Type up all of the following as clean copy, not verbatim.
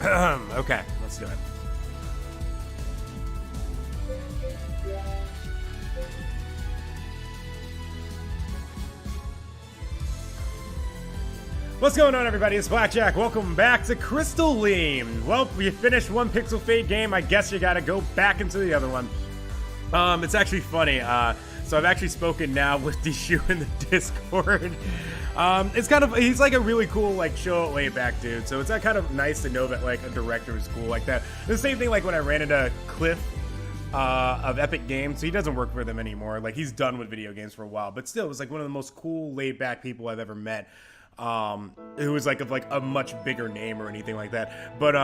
Okay, let's do it. What's going on, everybody? It's Blackjack. Welcome back to Crystalline. Well, we finished one Pixel Fade game. I guess you gotta go back into the other one. It's actually funny. So I've actually spoken now with Dishu in the Discord. It's kind of, he's like a really cool, like, chill, laid back dude. So it's kind of nice to know that, like, a director is cool like that. The same thing, like, when I ran into Cliff of Epic Games. So he doesn't work for them anymore. Like, he's done with video games for a while. But still, it was like one of the most cool, laid back people I've ever met. Who was like of like a much bigger name or anything like that. But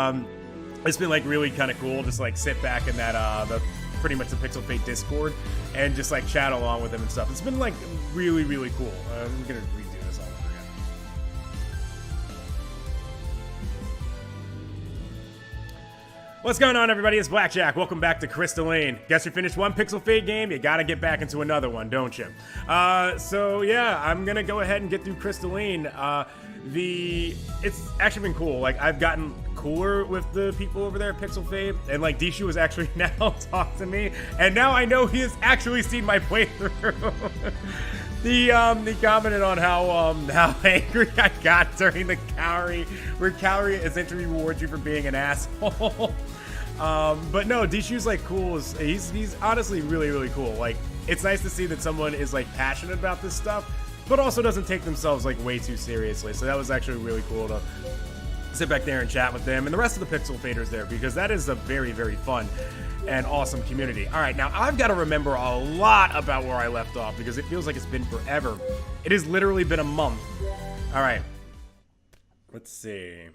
it's been like really kind of cool just like sit back in that pretty much the Pixel Fate Discord and just like chat along with him and stuff. It's been like really, really cool. I'm gonna redo this all over again. What's going on, everybody? It's Blackjack. Welcome back to Crystalline. Guess you finished one Pixel Fade game, you gotta get back into another one, don't you? So yeah, I'm gonna go ahead and get through Crystalline. It's actually been cool. Like, I've gotten cooler with the people over there at Pixel Fade, and like Dishu has actually now talked to me, and now I know he has actually seen my playthrough. He commented on how angry I got during the Cowrie, where Cowrie essentially rewards you for being an asshole. But no, Dishu's like cool. He's honestly really, really cool. Like, it's nice to see that someone is like passionate about this stuff, but also doesn't take themselves like way too seriously. So that was actually really cool to sit back there and chat with them and the rest of the Pixel Faders there, because that is a very, very fun and awesome community. All right, now I've got to remember a lot about where I left off because it feels like it's been forever. It has literally been a month. All right, let's see.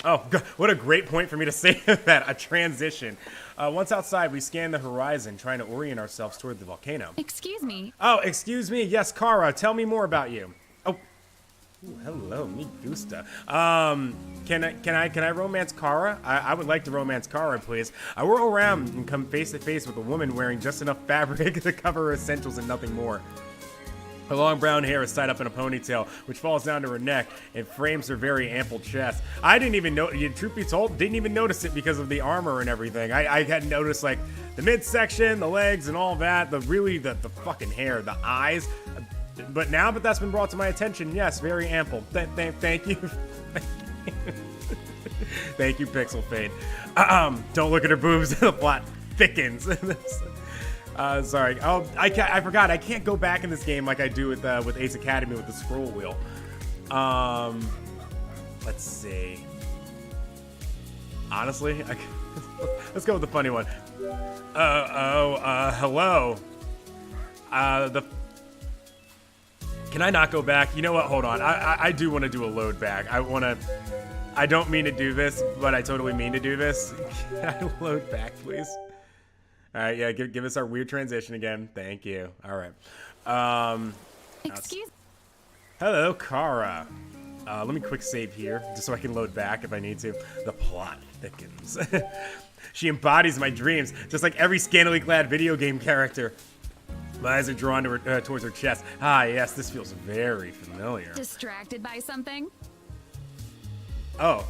Oh, God, what a great point for me to say that, a transition. Once outside, we scan the horizon, trying to orient ourselves toward the volcano. Excuse me. Oh, excuse me. Yes, Kara, tell me more about you. Oh, ooh, hello, me gusta. Can I romance Kara? I would like to romance Kara, please. I whirl around and come face to face with a woman wearing just enough fabric to cover her essentials and nothing more. Her long brown hair is tied up in a ponytail, which falls down to her neck and frames her very ample chest. I didn't even know, truth be told, didn't even notice it because of the armor and everything. I hadn't noticed, like, the midsection, the legs, and all that, the fucking hair, the eyes. But now that that's been brought to my attention, yes, very ample. Thank you. Thank you, Pixel Fade. Don't look at her boobs, the plot thickens. Sorry. Oh, I forgot. I can't go back in this game like I do with Ace Academy with the scroll wheel. Let's see. Honestly, let's go with the funny one. Hello. Can I not go back? You know what? Hold on. I do want to do a load back. I don't mean to do this, but I totally mean to do this. Can I load back, please? All right, yeah, give us our weird transition again. Thank you. All right. Excuse. Hello, Kara. Let me quick save here, just so I can load back if I need to. The plot thickens. She embodies my dreams, just like every scantily clad video game character. My eyes are drawn to her, towards her chest. Ah, yes, this feels very familiar. Distracted by something? Oh,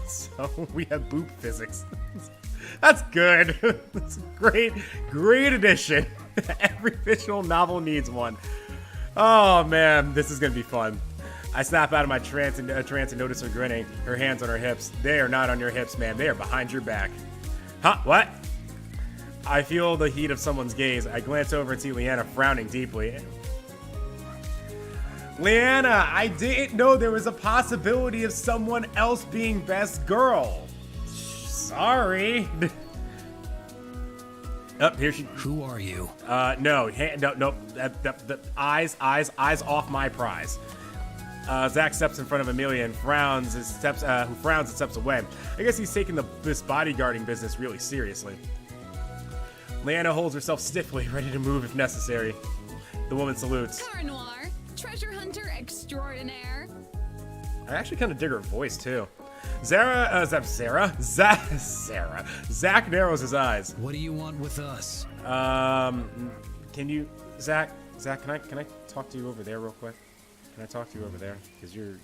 so we have boob physics. That's good. That's a great addition. Every visual novel needs one. Oh man, this is gonna be fun. I snap out of my trance and notice her grinning. Her hands on her hips. They are not on your hips, ma'am. They are behind your back. Huh? What? I feel the heat of someone's gaze. I glance over and see Leanna frowning deeply. Leanna, I didn't know there was a possibility of someone else being best girl. Sorry. Up here she. Who are you? No. The eyes off my prize. Zach steps in front of Amelia and frowns. Who frowns and steps away. I guess he's taking this bodyguarding business really seriously. Leanna holds herself stiffly, ready to move if necessary. The woman salutes. Car Noir, treasure hunter extraordinaire. I actually kind of dig her voice too. Zach narrows his eyes. What do you want with us? Can you, Zach, can I talk to you over there real quick? Can I talk to you over there? Because you're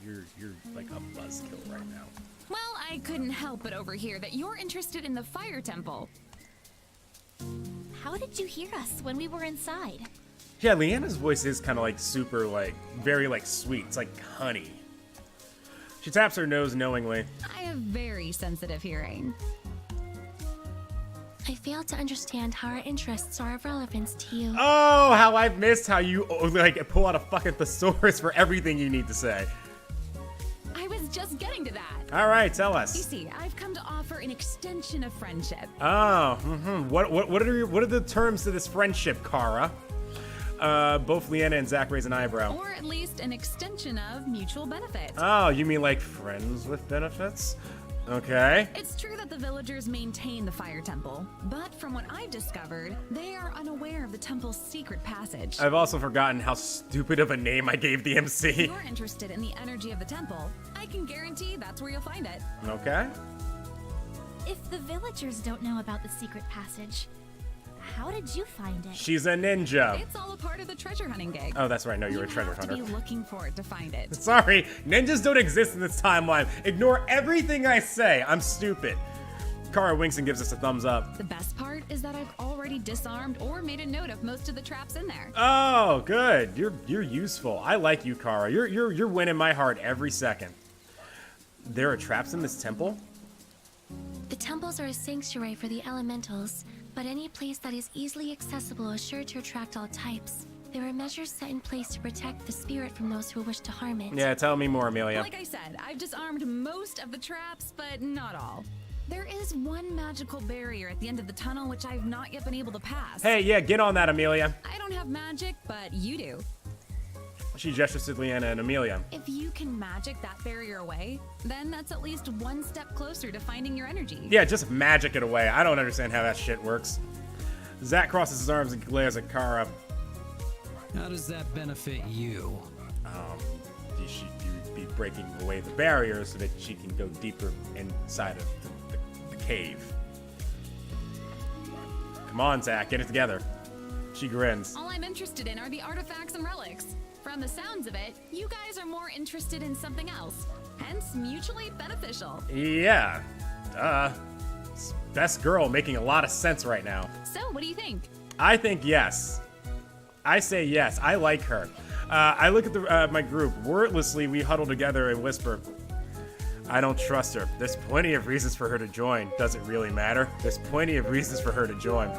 like a buzzkill right now. Well, I couldn't help but overhear that you're interested in the fire temple. How did you hear us when we were inside? Yeah, Leanna's voice is kind of like super, like, very, like, sweet. It's like honey. She taps her nose knowingly. I have very sensitive hearing. I fail to understand how our interests are of relevance to you. Oh, how I've missed how you, like, pull out a fucking thesaurus for everything you need to say. I was just getting to that. All right, tell You us. see, I've come to offer an extension of friendship. Oh, what are the terms to this friendship, Kara? Both Leanna and Zach raise an eyebrow. Or at least an extension of mutual benefit. Oh, you mean like friends with benefits? Okay. It's true that the villagers maintain the fire temple, but from what I've discovered, they are unaware of the temple's secret passage. I've also forgotten how stupid of a name I gave the MC. If you're interested in the energy of the temple, I can guarantee that's where you'll find it. Okay. If the villagers don't know about the secret passage, how did you find it? She's a ninja. It's all a part of the treasure hunting gig. Oh, that's right. No, you're a treasure You have hunter. to be looking for it to find it. Sorry, ninjas don't exist in this timeline. Ignore everything I say. I'm stupid. Kara winks and gives us a thumbs up. The best part is that I've already disarmed or made a note of most of the traps in there. Oh, good. You're useful. I like you, Kara. You're winning my heart every second. There are traps in this temple? The temples are a sanctuary for the elementals, but any place that is easily accessible is sure to attract all types. There are measures set in place to protect the spirit from those who wish to harm it. Yeah, tell me more, Amelia. Like I said, I've disarmed most of the traps, but not all. There is one magical barrier at the end of the tunnel which I've not yet been able to pass. Hey, yeah, get on that, Amelia. I don't have magic, but you do. She gestures to Leanna and Amelia. If you can magic that barrier away, then that's at least one step closer to finding your energy. Yeah, just magic it away. I don't understand how that shit works. Zach crosses his arms and glares at Kara. How does that benefit you? You'd be breaking away the barrier so that she can go deeper inside of the cave. Come on, Zach, get it together. She grins. All I'm interested in are the artifacts and relics. From the sounds of it, you guys are more interested in something else, hence mutually beneficial. Yeah. Best girl making a lot of sense right now. So, what do you think? I think yes. I say yes. I like her. I look at my group. Wordlessly, we huddle together and whisper, I don't trust her. There's plenty of reasons for her to join. Does it really matter? There's plenty of reasons for her to join.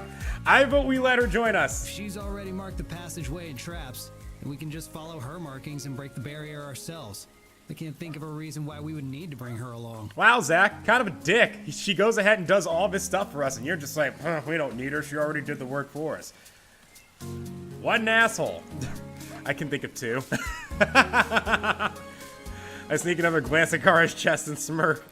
I vote we let her join us. She's already marked the passageway and traps, and we can just follow her markings and break the barrier ourselves. I can't think of a reason why we would need to bring her along. Wow, Zach, kind of a dick. She goes ahead and does all this stuff for us, and you're just like, we don't need her. She already did the work for us. What an asshole. I can think of two. I sneak another glance at Kara's chest and smirk.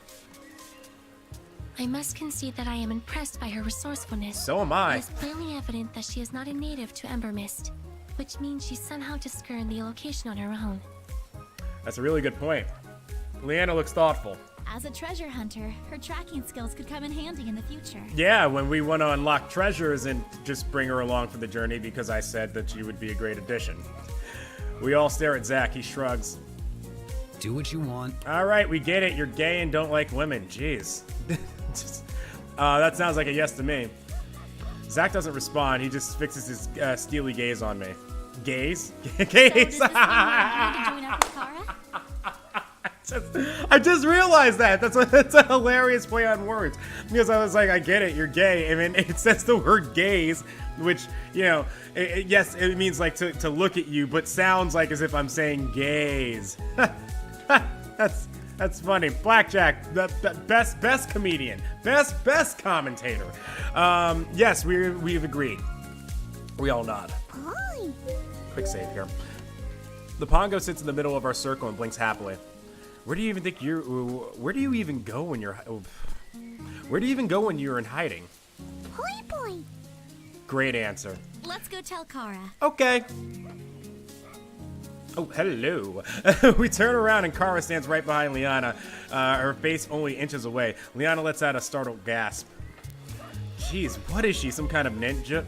I must concede that I am impressed by her resourcefulness. So am I. It is plainly evident that she is not a native to Embermist, which means she somehow discerned the location on her own. That's a really good point. Leanna looks thoughtful. As a treasure hunter, her tracking skills could come in handy in the future. Yeah, when we want to unlock treasures and just bring her along for the journey because I said that she would be a great addition. We all stare at Zach. He shrugs. Do what you want. All right, we get it. You're gay and don't like women. Jeez. That sounds like a yes to me. Zach doesn't respond. He just fixes his steely gaze on me. Gaze? Gaze! So does this mean you're going to join up with Kara? I just realized that. That's a hilarious play on words. Because I was like, I get it, you're gay. I mean, it says the word gaze, which, you know, yes, it means like to look at you, but sounds like as if I'm saying gaze. That's funny. Blackjack, the best comedian, best commentator. Yes, we've agreed. We all nod. Quick save here. The Pongo sits in the middle of our circle and blinks happily. Where do you even think where do you even go when you're in hiding? Hoi boy! Great answer. Let's go tell Kara. Okay. Oh, hello. We turn around and Kara stands right behind Liana, her face only inches away. Liana lets out a startled gasp. Jeez, what is she, some kind of ninja?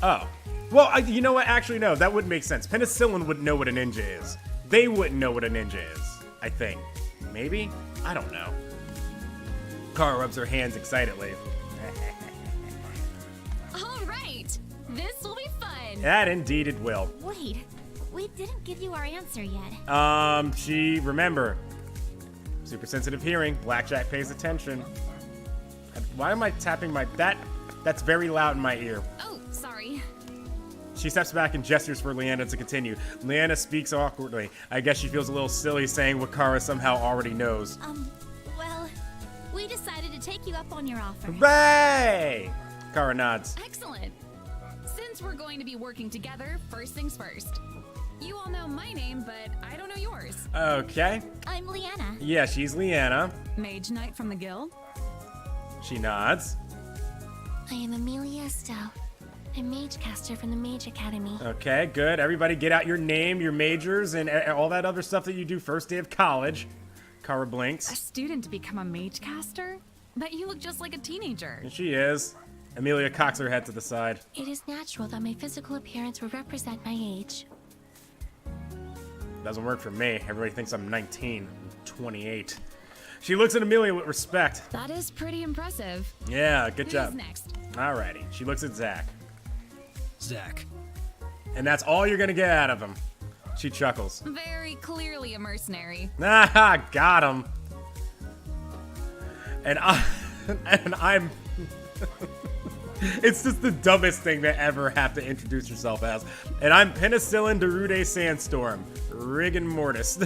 Oh, Well, you know what? Actually, no. That wouldn't make sense. Penicillin wouldn't know what a ninja is. They wouldn't know what a ninja is, I think. Maybe? I don't know. Kara rubs her hands excitedly. All right, this will be fun. That indeed it will. Wait, we didn't give you our answer yet. Remember, super sensitive hearing. Blackjack pays attention. Why am I tapping that's very loud in my ear. Oh, sorry. She steps back and gestures for Leanna to continue. Leanna speaks awkwardly. I guess she feels a little silly saying what Kara somehow already knows. Well, we decided to take you up on your offer. Hooray! Kara nods. Excellent. Since we're going to be working together, first things first. You all know my name, but I don't know yours. Okay. I'm Leanna. Yeah, she's Leanna. Mage Knight from the guild? She nods. I am Amelia Estelle, a mage caster from the Mage Academy. Okay, good. Everybody get out your name, your majors, and all that other stuff that you do first day of college. Kara A blinks. student to become a mage caster? But you look just like a teenager. And she is. Amelia cocks her head to the side. It is natural that my physical appearance will represent my age. Doesn't work for me. Everybody thinks I'm 19. I'm 28. She looks at Amelia with respect. That is pretty impressive. Yeah, good Who's job. next? Alrighty. She looks at Zach. Zach. And that's all you're gonna get out of him. She chuckles. Very clearly a mercenary. Ah, got him. And I'm it's just the dumbest thing to ever have to introduce yourself as. And I'm Penicillin Derude Sandstorm. Rigor mortis.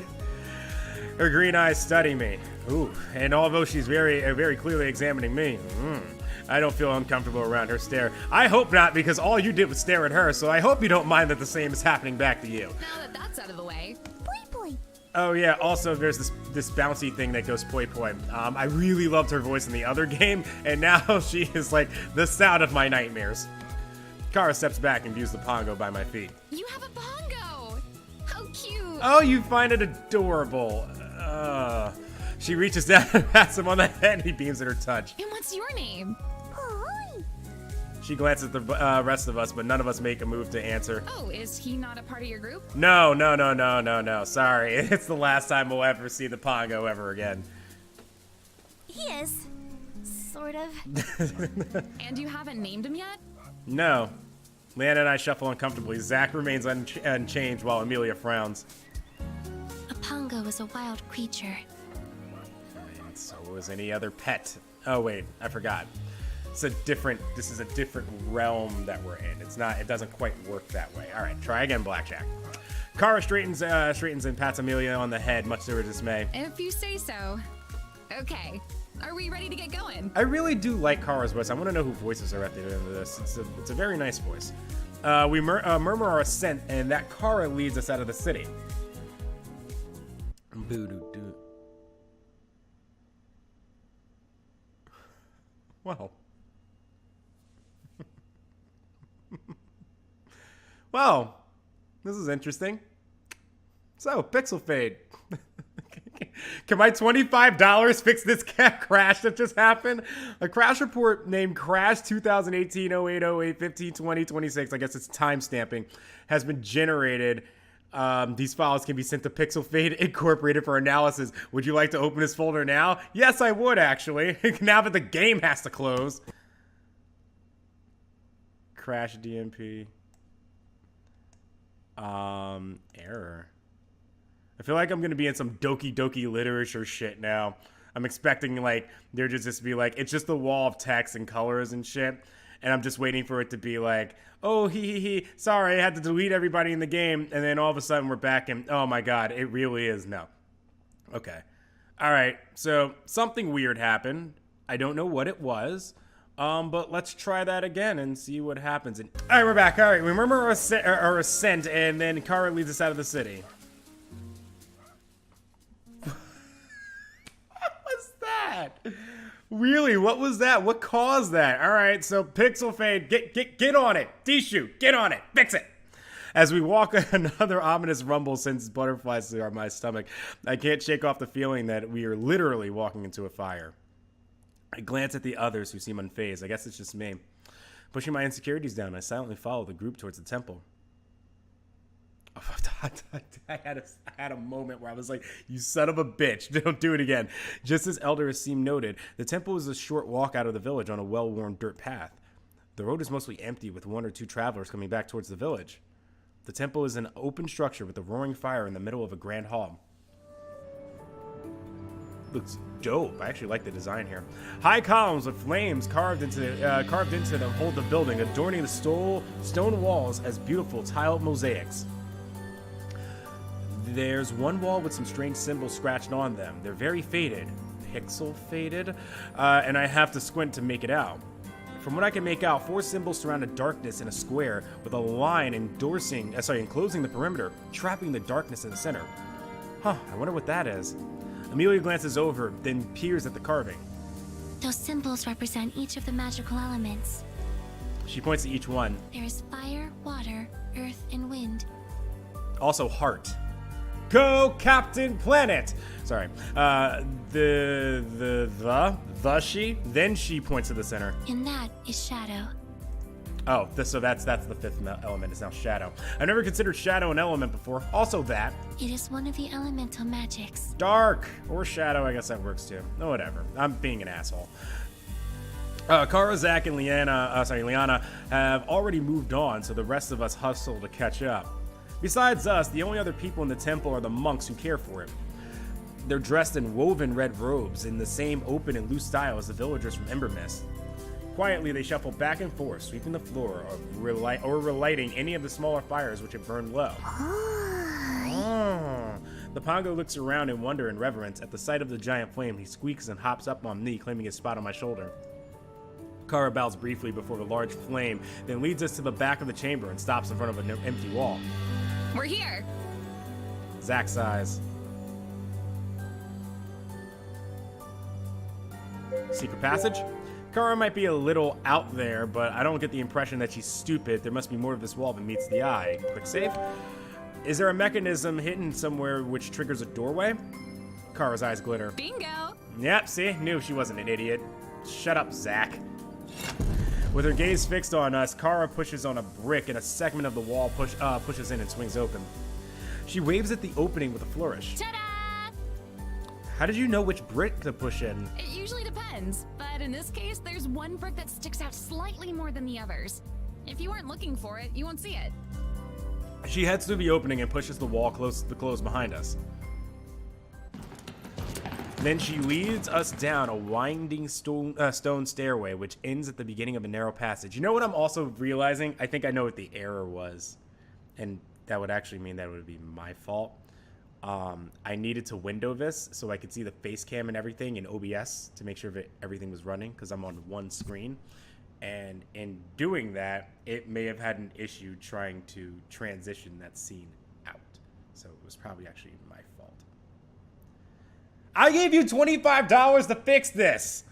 Her green eyes study me. Ooh, and although she's very clearly examining me, I don't feel uncomfortable around her stare. I hope not, because all you did was stare at her, so I hope you don't mind that the same is happening back to you. Now that that's out of the way. Boy, boy. Oh yeah, also there's this bouncy thing that goes poi poi. I really loved her voice in the other game, and now she is like the sound of my nightmares. Kara steps back and views the pongo by my feet. You have a bongo! How cute! Oh, you find it adorable. She reaches down and pats him on the head and he beams at her touch. And what's your name? Hi. She glances at the rest of us, but none of us make a move to answer. Oh, is he not a part of your group? No. Sorry, it's the last time we'll ever see the pongo ever again. He is. Sort of. And you haven't named him yet? No. Leanna and I shuffle uncomfortably. Zach remains unchanged while Amelia frowns. A pongo is a wild creature. And so is any other pet. Oh wait, I forgot. This is a different realm that we're in. It doesn't quite work that way. All right, try again, Blackjack. Kara straightens and pats Amelia on the head, much to her dismay. If you say so. Okay, are we ready to get going? I really do like Kara's voice. I want to know who voices her at the end of this. It's a very nice voice. We murmur our ascent, and that Kara leads us out of the city. Boo-doo-doo. Well. Well, this is interesting. So, Pixel Fade. Can my $25 fix this crash that just happened? A crash report named Crash 2018 08 08 15 20 26, I guess it's time stamping, has been generated. These files can be sent to Pixel Fade Incorporated for analysis. Would you like to open this folder now? Yes, I would, actually. Now that the game has to close. Crash DMP. Error. I feel like I'm gonna be in some Doki Doki literature shit now. I'm expecting like there just be like it's just the wall of text and colors and shit, and I'm just waiting for it to be like, oh he sorry, I had to delete everybody in the game, and then all of a sudden we're back and oh my god, it really is no. Okay, all right. So something weird happened. I don't know what it was. But let's try that again and see what happens. And, all right, we're back. All right, we remember our ascent, and then Kara leads us out of the city. What was that? Really, what was that? What caused that? All right, so Pixel Fade, get on it. D-Shoot, get on it. Fix it. As we walk, another ominous rumble sends butterflies to my stomach. I can't shake off the feeling that we are literally walking into a fire. I glance at the others who seem unfazed. I guess it's just me. Pushing my insecurities down, I silently followed the group towards the temple. I had a moment where I was like, you son of a bitch, don't do it again. Just as Elder Asim noted, the temple is a short walk out of the village on a well-worn dirt path. The road is mostly empty, with 1 or 2 travelers coming back towards the village. The temple is an open structure with a roaring fire in the middle of a grand hall. Looks dope. I actually like the design here. High columns with flames carved into them hold the building, adorning the stone walls as beautiful tiled mosaics. There's one wall with some strange symbols scratched on them. They're very faded, pixel faded, and I have to squint to make it out. From what I can make out, 4 symbols surround a darkness in a square with a line enclosing the perimeter, trapping the darkness in the center. Huh, I wonder what that is. Amelia glances over, then peers at the carving. Those symbols represent each of the magical elements. She points to each one. There is fire, water, earth, and wind. Also heart. Go Captain Planet! Sorry. She. Then she points to the center. And that is shadow. Oh, so that's the 5th element. It's now shadow. I've never considered shadow an element before. Also that. It is one of the elemental magics. Dark or shadow, I guess that works too. No, whatever. I'm being an asshole. Kara, Zach, and Liana have already moved on, so the rest of us hustle to catch up. Besides us, the only other people in the temple are the monks who care for it. They're dressed in woven red robes in the same open and loose style as the villagers from Embermist. Quietly, they shuffle back and forth, sweeping the floor or relighting any of the smaller fires which have burned low. The Pongo looks around in wonder and reverence. At the sight of the giant flame, he squeaks and hops up on me, claiming his spot on my shoulder. Kara bows briefly before the large flame, then leads us to the back of the chamber and stops in front of an empty wall. We're here. Zach sighs. Secret passage? Kara might be a little out there, but I don't get the impression that she's stupid. There must be more to this wall than meets the eye. Quick save? Is there a mechanism hidden somewhere which triggers a doorway? Kara's eyes glitter. Bingo. Yep, see? Knew she wasn't an idiot. Shut up, Zach. With her gaze fixed on us, Kara pushes on a brick and a segment of the wall pushes in and swings open. She waves at the opening with a flourish. Ta-da! How did you know which brick to push in? It usually depends, but in this case, there's one brick that sticks out slightly more than the others. If you weren't looking for it, you won't see it. She heads through the opening and pushes the wall close behind us. Then she leads us down a winding stone stairway, which ends at the beginning of a narrow passage. You know what I'm also realizing? I think I know what the error was. And that would actually mean that it would be my fault. I needed to window this so I could see the face cam and everything in OBS to make sure that everything was running, because I'm on one screen. And in doing that, it may have had an issue trying to transition that scene out. So it was probably actually my fault. I gave you $25 to fix this.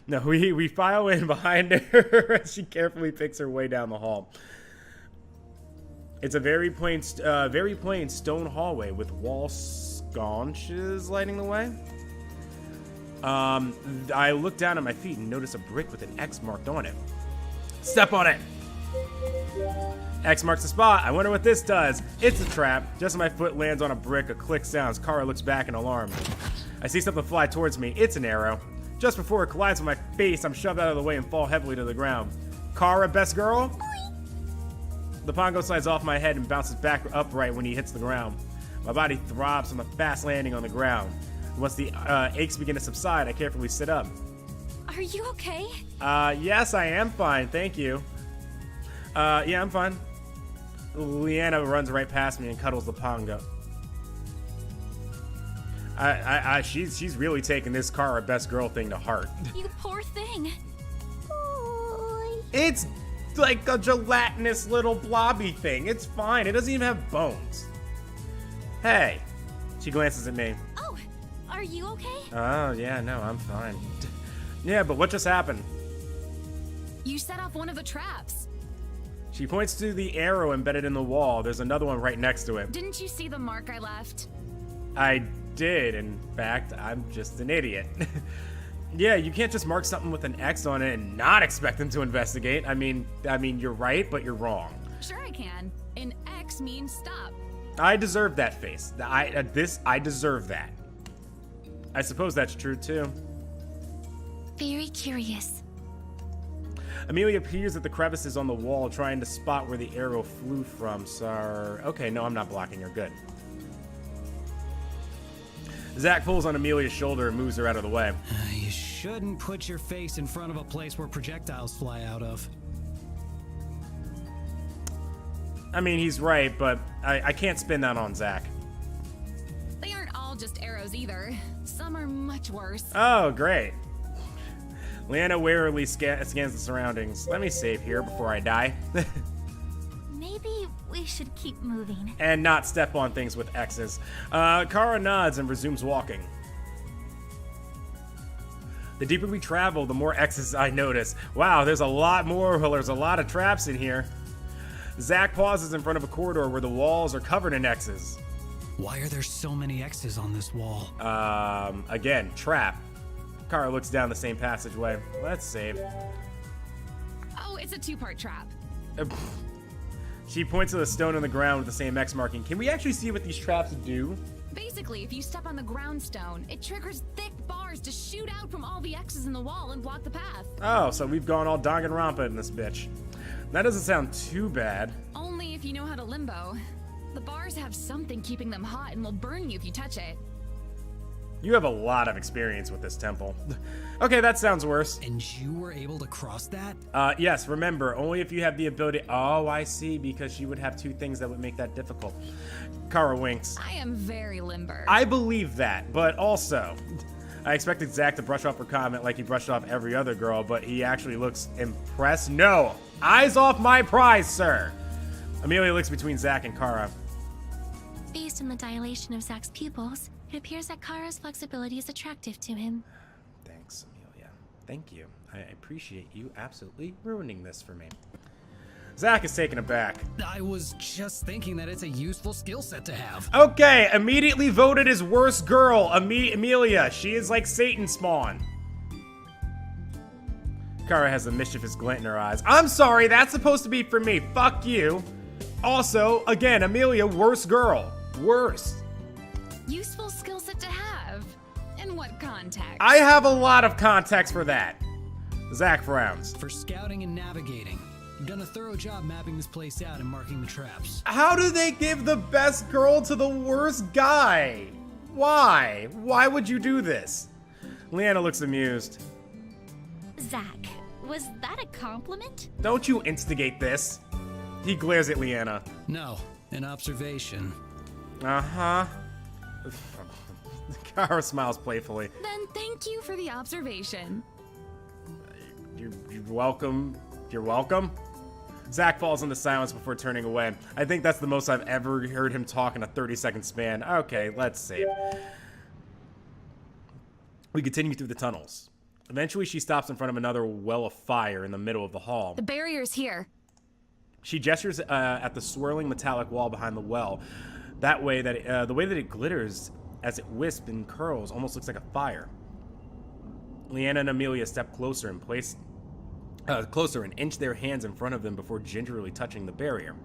No, we file in behind her as she carefully picks her way down the hall. It's a very plain stone hallway with wall sconces lighting the way. I look down at my feet and notice a brick with an X marked on it. Step on it. X marks the spot. I wonder what this does. It's a trap. Just as my foot lands on a brick, a click sounds. Kara looks back in alarm. I see something fly towards me. It's an arrow. Just before it collides with my face, I'm shoved out of the way and fall heavily to the ground. Kara, best girl? The pongo slides off my head and bounces back upright when he hits the ground. My body throbs from the fast landing on the ground. Once the aches begin to subside, I carefully sit up. Are you okay? Yes, I am fine. Thank you. Yeah, I'm fine. Leanna runs right past me and cuddles the pongo. She's really taking this Kara best girl thing to heart. You poor thing. It's like a gelatinous little blobby thing. It's fine. It doesn't even have bones. Hey. She glances at me. Oh, are you okay? Oh, yeah, no, I'm fine. Yeah, but what just happened? You set off one of the traps. She points to the arrow embedded in the wall. There's another one right next to it. Didn't you see the mark I left? I did. In fact, I'm just an idiot. Yeah, you can't just mark something with an X on it and not expect them to investigate. I mean, you're right, but you're wrong. Sure I can. An X means stop. I deserve that face. I deserve that. I suppose that's true too. Very curious. Amelia peers at the crevices on the wall, trying to spot where the arrow flew from. Okay, no, I'm not blocking her. Good. Zach pulls on Amelia's shoulder and moves her out of the way. You shouldn't put your face in front of a place where projectiles fly out of. I mean, he's right, but I can't spin that on Zach. They aren't all just arrows either. Some are much worse. Oh, great. Leanna warily scans the surroundings. Let me save here before I die. Maybe we should keep moving. And not step on things with X's. Kara nods and resumes walking. The deeper we travel, the more X's I notice. Wow, there's a lot more. Well, there's a lot of traps in here. Zach pauses in front of a corridor where the walls are covered in X's. Why are there so many X's on this wall? Again, trap. Kara looks down the same passageway. Let's save. Oh, it's a two-part trap. She points to the stone on the ground with the same X marking. Can we actually see what these traps do? Basically, if you step on the ground stone, it triggers thick bars to shoot out from all the X's in the wall and block the path. Oh, so we've gone all Danganronpa in this bitch. That doesn't sound too bad. Only if you know how to limbo. The bars have something keeping them hot and will burn you if you touch it. You have a lot of experience with this temple. Okay, that sounds worse. And you were able to cross that? Yes, remember, only if you have the ability. Oh, I see, because she would have two things that would make that difficult. Kara winks. I am very limber. I believe that, but also, I expected Zach to brush off her comment like he brushed off every other girl, but he actually looks impressed. No! Eyes off my prize, sir! Amelia looks between Zach and Kara. Based on the dilation of Zach's pupils, it appears that Kara's flexibility is attractive to him. Thanks, Amelia. Thank you. I appreciate you absolutely ruining this for me. Zach is taken aback. I was just thinking that it's a useful skill set to have. Okay, immediately voted as worst girl. Amelia, she is like Satan spawn. Kara has a mischievous glint in her eyes. I'm sorry, that's supposed to be for me. Fuck you. Also, again, Amelia, worst girl. Worst. Useful skill set to have. In what context? I have a lot of context for that. Zach frowns. For scouting and navigating. You've done a thorough job mapping this place out and marking the traps. How do they give the best girl to the worst guy? Why? Why would you do this? Leanna looks amused. Zach, was that a compliment? Don't you instigate this. He glares at Leanna. No, an observation. Uh-huh. Kara smiles playfully. Then thank you for the observation. You're welcome. You're welcome. Zach falls into silence before turning away. I think that's the most I've ever heard him talk in a 30-second span. Okay, let's see. We continue through the tunnels. Eventually, she stops in front of another well of fire in the middle of the hall. The barrier's here. She gestures at the swirling metallic wall behind the well. That way that the way that it glitters as it wisps and curls almost looks like a fire. Leanna and Amelia step closer and inch their hands in front of them before gingerly touching the barrier.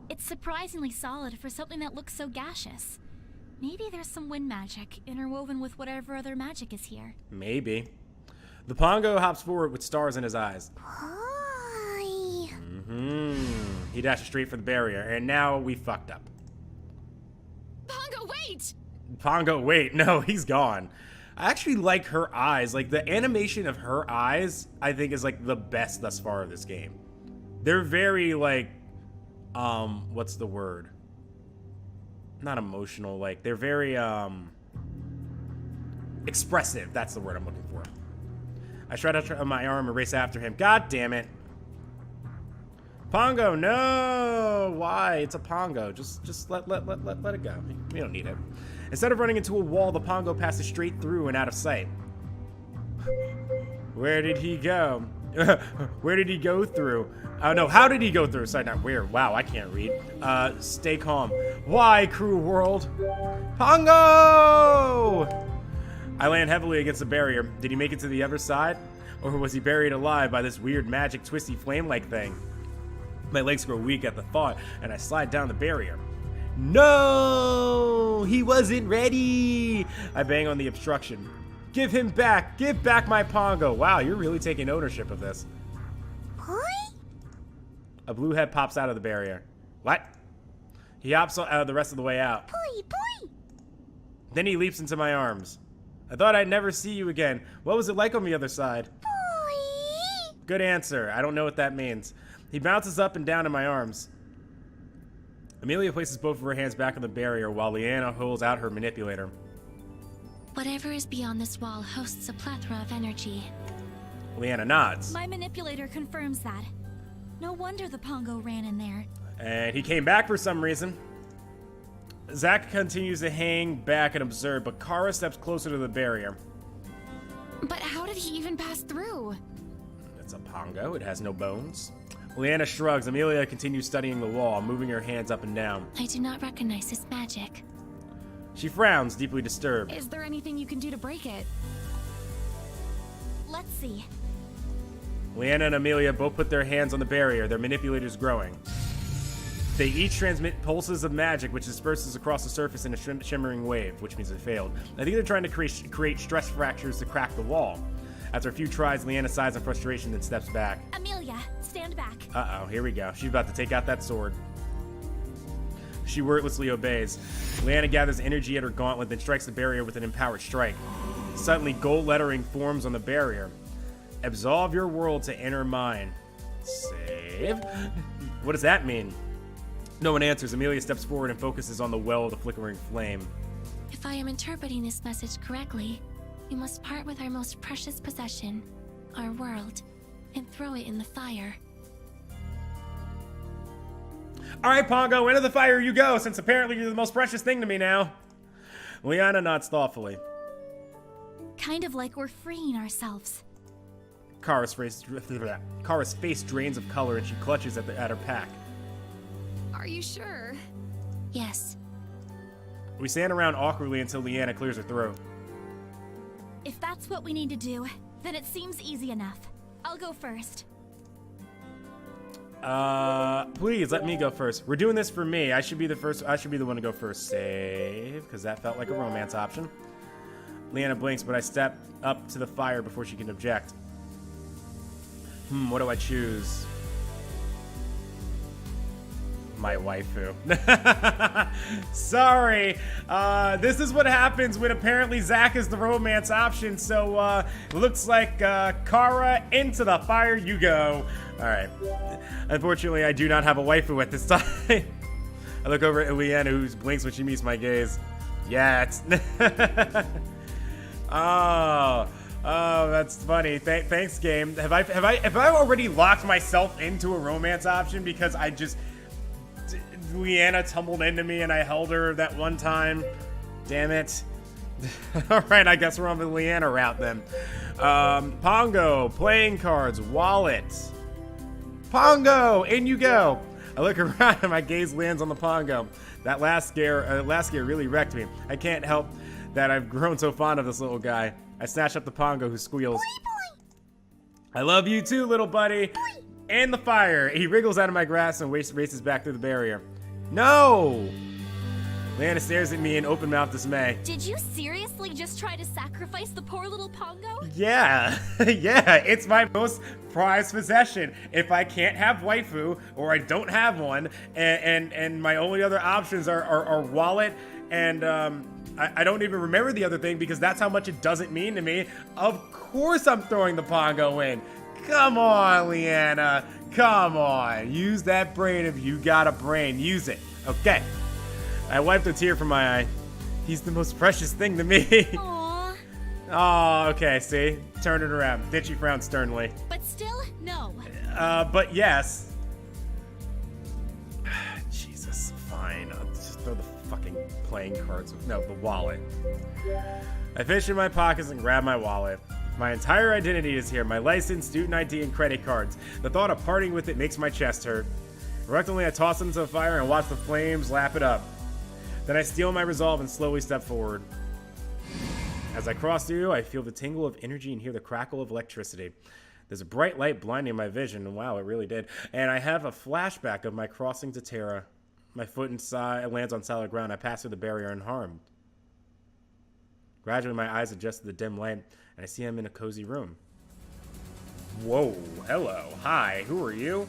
It's surprisingly solid for something that looks so gaseous. Maybe there's some wind magic interwoven with whatever other magic is here. Maybe. The Pongo hops forward with stars in his eyes. Hi. He dashes straight for the barrier, and now we fucked up. Pongo, wait! Pongo, wait. No, he's gone. I actually like her eyes. Like, the animation of her eyes, I think, is, like, the best thus far of this game. They're very, like, what's the word? Not emotional. Like, they're very, expressive. That's the word I'm looking for. I shred out my arm and race after him. God damn it. Pongo, no! Why? It's a Pongo. Just let it go. We don't need it. Instead of running into a wall, the Pongo passes straight through and out of sight. Where did he go? Where did he go through? No, how did he go through? Sorry, not where. Wow, I can't read. Stay calm. Why, cruel world? Pongo! I land heavily against the barrier. Did he make it to the other side? Or was he buried alive by this weird magic twisty flame-like thing? My legs grow weak at the thought, and I slide down the barrier. No! He wasn't ready! I bang on the obstruction. Give him back! Give back my Pongo! Wow, you're really taking ownership of this. A blue head pops out of the barrier. What? He hops out the rest of the way out. Then he leaps into my arms. I thought I'd never see you again. What was it like on the other side? Good answer. I don't know what that means. He bounces up and down in my arms. Amelia places both of her hands back on the barrier while Leanna holds out her manipulator. Whatever is beyond this wall hosts a plethora of energy. Leanna nods. My manipulator confirms that. No wonder the Pongo ran in there. And he came back for some reason. Zack continues to hang back and observe, but Kara steps closer to the barrier. But how did he even pass through? It's a Pongo. It has no bones. Leanna shrugs. Amelia continues studying the wall, moving her hands up and down. I do not recognize his magic. She frowns, deeply disturbed. Is there anything you can do to break it? Let's see. Leanna and Amelia both put their hands on the barrier, their manipulators growing. They each transmit pulses of magic, which disperses across the surface in a shimmering wave, which means it failed. I think they're trying to create stress fractures to crack the wall. After a few tries, Leanna sighs in frustration and steps back. Amelia, stand back. Uh-oh, here we go. She's about to take out that sword. She wordlessly obeys. Leanna gathers energy at her gauntlet, then strikes the barrier with an empowered strike. Suddenly, gold lettering forms on the barrier. Absolve your world to enter mine. Save? What does that mean? No one answers. Amelia steps forward and focuses on the well of the flickering flame. If I am interpreting this message correctly, we must part with our most precious possession, our world, and throw it in the fire. Alright, Pongo, into the fire you go, since apparently you're the most precious thing to me now. Leanna nods thoughtfully. Kind of like we're freeing ourselves. Kara's face drains of color and she clutches at her pack. Are you sure? Yes. We stand around awkwardly until Leanna clears her throat. If that's what we need to do, then it seems easy enough. I'll go first. Please let me go first. We're doing this for me. I should be the one to go first. Save, because that felt like a romance option. Leanna blinks, but I step up to the fire before she can object. What do I choose? My waifu. Sorry. This is what happens when apparently Zack is the romance option. So, looks like Kara, into the fire you go. Alright. Unfortunately, I do not have a waifu at this time. I look over at Leanna, who blinks when she meets my gaze. Yeah, it's... Oh, that's funny. Thanks, game. Have I already locked myself into a romance option because Leanna tumbled into me and I held her that one time? Damn it. Alright, I guess we're on the Leanna route then. Pongo, playing cards, wallet. Pongo, in you go. I look around and my gaze lands on the Pongo. That last scare really wrecked me. I can't help that I've grown so fond of this little guy. I snatch up the Pongo, who squeals. I love you too, little buddy. And the fire. He wriggles out of my grasp and races back through the barrier. No! Leanna stares at me in open-mouthed dismay. Did you seriously just try to sacrifice the poor little Pongo? Yeah, yeah, it's my most prized possession. If I can't have waifu, or I don't have one, and my only other options are wallet, and I don't even remember the other thing because that's how much it doesn't mean to me. Of course I'm throwing the Pongo in. Come on, Leanna. Come on. Use that brain if you got a brain. Use it. Okay. I wiped a tear from my eye. He's the most precious thing to me. Aww. Oh, okay, see? Turn it around. Ditchy frowns sternly. But still, no. But yes. Jesus, fine. I'll just throw the fucking playing cards. No, the wallet. I fish in my pockets and grab my wallet. My entire identity is here. My license, student ID, and credit cards. The thought of parting with it makes my chest hurt. Reluctantly, I toss it into the fire and watch the flames lap it up. Then I steel my resolve and slowly step forward. As I cross through, I feel the tingle of energy and hear the crackle of electricity. There's a bright light blinding my vision, and wow, it really did. And I have a flashback of my crossing to Terra. My foot lands on solid ground. I pass through the barrier unharmed. Gradually, my eyes adjust to the dim light, and I see I'm in a cozy room. Whoa, hello, hi, who are you?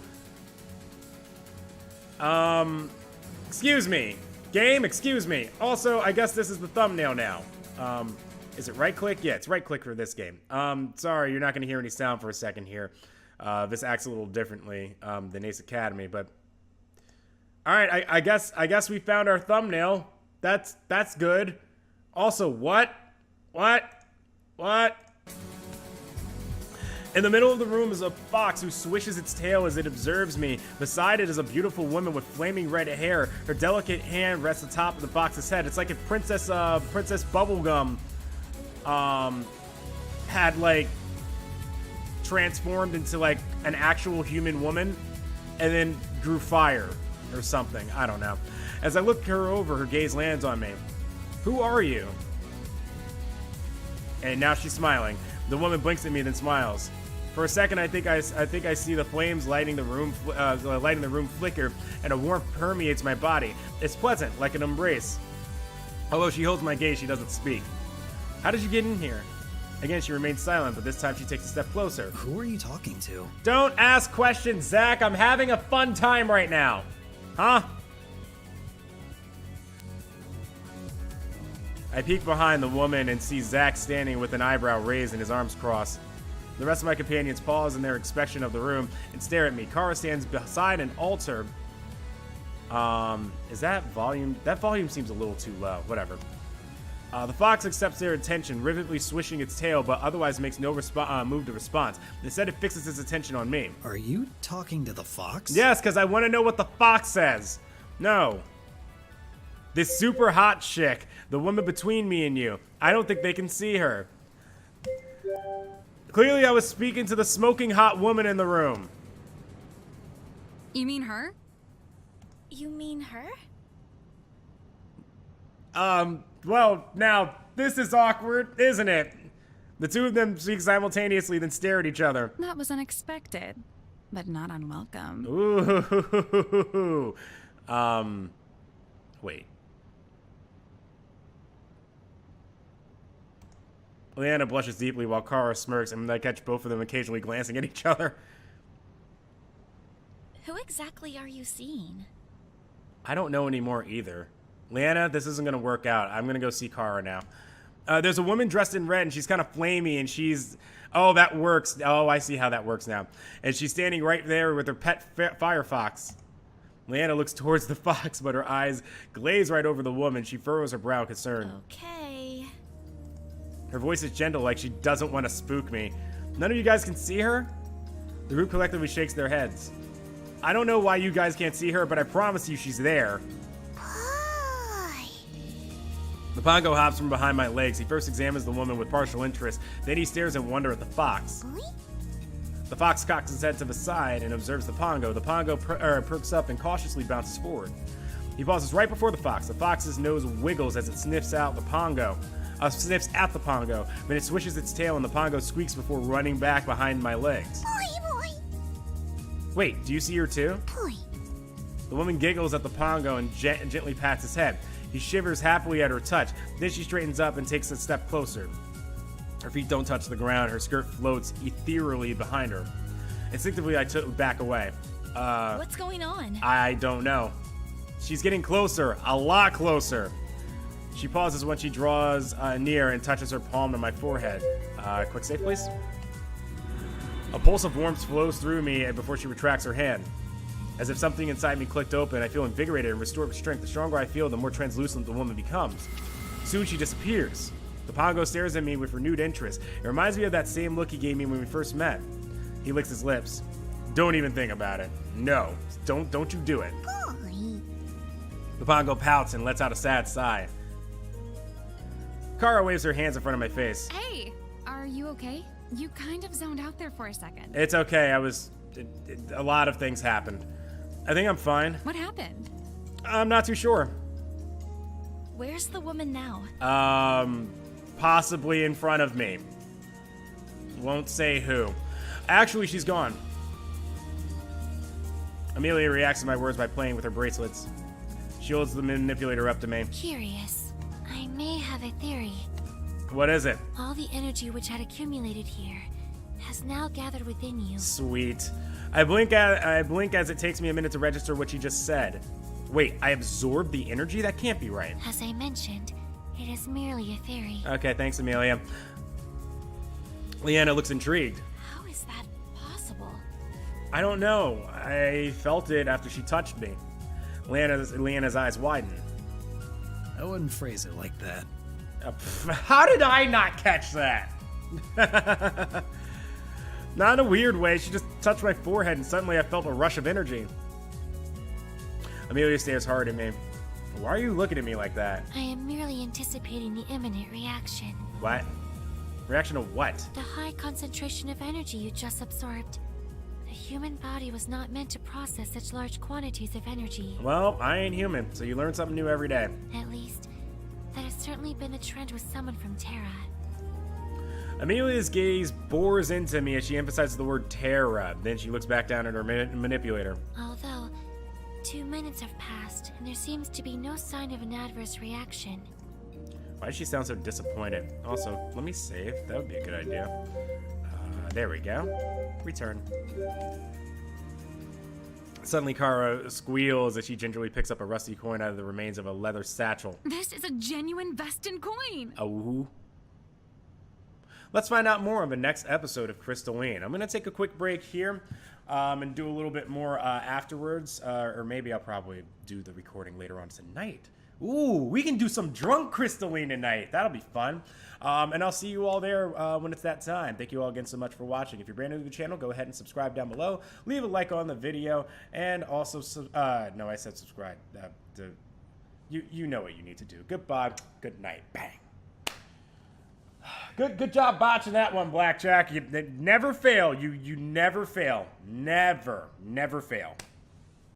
Excuse me. Game, excuse me. Also, I guess this is the thumbnail now. Is it right click? Yeah, it's right click for this game. Sorry, you're not gonna hear any sound for a second here. This acts a little differently than Ace Academy, but all right, I guess we found our thumbnail. That's good. Also, what? In the middle of the room is a fox who swishes its tail as it observes me. Beside it is a beautiful woman with flaming red hair. Her delicate hand rests atop of the fox's head. It's like if Princess Bubblegum had like transformed into like an actual human woman and then grew fire or something. I don't know. As I look her over, her gaze lands on me. Who are you? And now she's smiling. The woman blinks at me, then smiles. For a second, I think I see the flames lighting the room flicker, and a warmth permeates my body. It's pleasant, like an embrace. Although she holds my gaze, she doesn't speak. How did you get in here? Again, she remains silent, but this time she takes a step closer. Who are you talking to? Don't ask questions, Zach. I'm having a fun time right now. Huh? I peek behind the woman and see Zach standing with an eyebrow raised and his arms crossed. The rest of my companions pause in their inspection of the room and stare at me. Kara stands beside an altar. Is that volume? That volume seems a little too low. Whatever. The fox accepts their attention, rhythmically swishing its tail, but otherwise makes no move to respond. Instead, it fixes its attention on me. Are you talking to the fox? Yes, because I want to know what the fox says. No. This super hot chick, the woman between me and you. I don't think they can see her. Clearly, I was speaking to the smoking hot woman in the room. You mean her? You mean her? Well, now, this is awkward, isn't it? The two of them speak simultaneously, then stare at each other. That was unexpected, but not unwelcome. Ooh. Wait. Leanna blushes deeply while Kara smirks, and I catch both of them occasionally glancing at each other. Who exactly are you seeing? I don't know anymore either. Leanna, this isn't going to work out. I'm going to go see Kara now. There's a woman dressed in red, and she's kind of flamey, and she's... Oh, that works. Oh, I see how that works now. And she's standing right there with her pet firefox. Leanna looks towards the fox, but her eyes glaze right over the woman. She furrows her brow, concerned. Okay. Her voice is gentle, like she doesn't want to spook me. None of you guys can see her? The group collectively shakes their heads. I don't know why you guys can't see her, but I promise you she's there. The Pongo hops from behind my legs. He first examines the woman with partial interest, then he stares in wonder at the fox. The fox cocks his head to the side and observes the Pongo. The Pongo perks up and cautiously bounces forward. He pauses right before the fox. The fox's nose wiggles as it sniffs at the Pongo, but it swishes its tail and the Pongo squeaks before running back behind my legs. Wait, do you see her too? The woman giggles at the Pongo and gently pats his head. He shivers happily at her touch. Then she straightens up and takes a step closer. Her feet don't touch the ground. Her skirt floats ethereally behind her. Instinctively, I back away. What's going on? I don't know. She's getting closer, a lot closer. She pauses when she draws near and touches her palm to my forehead. Quick save, please. A pulse of warmth flows through me before she retracts her hand. As if something inside me clicked open, I feel invigorated and restored with strength. The stronger I feel, the more translucent the woman becomes. Soon she disappears. The Pongo stares at me with renewed interest. It reminds me of that same look he gave me when we first met. He licks his lips. Don't even think about it. No, don't you do it. The Pongo pouts and lets out a sad sigh. Kara waves her hands in front of my face. Hey, are you okay? You kind of zoned out there for a second. It's okay. A lot of things happened. I think I'm fine. What happened? I'm not too sure. Where's the woman now? possibly in front of me. Won't say who. Actually, she's gone. Amelia reacts to my words by playing with her bracelets. She holds the manipulator up to me. Curious. I may have a theory. What is it? All the energy which had accumulated here has now gathered within you. Sweet. I blink as it takes me a minute to register what she just said. Wait, I absorbed the energy? That can't be right. As I mentioned, it is merely a theory. Okay, thanks, Amelia. Leanna looks intrigued. How is that possible? I don't know. I felt it after she touched me. Leanna's eyes widen. I wouldn't phrase it like that. How did I not catch that? Not in a weird way. She just touched my forehead and suddenly I felt a rush of energy. Amelia stares hard at me. Why are you looking at me like that? I am merely anticipating the imminent reaction. What? Reaction to what? The high concentration of energy you just absorbed. The human body was not meant to process such large quantities of energy. Well, I ain't human, so you learn something new every day. At least, that has certainly been the trend with someone from Terra. Amelia's gaze bores into me as she emphasizes the word Terra. Then she looks back down at her manipulator. Although, 2 minutes have passed, and there seems to be no sign of an adverse reaction. Why does she sound so disappointed? Also, let me save. That would be a good idea. There we go. Return. Suddenly, Kara squeals as she gingerly picks up a rusty coin out of the remains of a leather satchel. This is a genuine Vestin coin. Oh. Let's find out more on the next episode of Crystalline. I'm going to take a quick break here and do a little bit more afterwards. Or maybe I'll probably do the recording later on tonight. Ooh, we can do some drunk Crystalline tonight. That'll be fun. And I'll see you all there when it's that time. Thank you all again so much for watching. If you're brand new to the channel, go ahead and subscribe down below. Leave a like on the video. And also, no, I said subscribe. You know what you need to do. Goodbye. Good night. Bang. Good job botching that one, Blackjack. You never fail. You never fail. Never fail.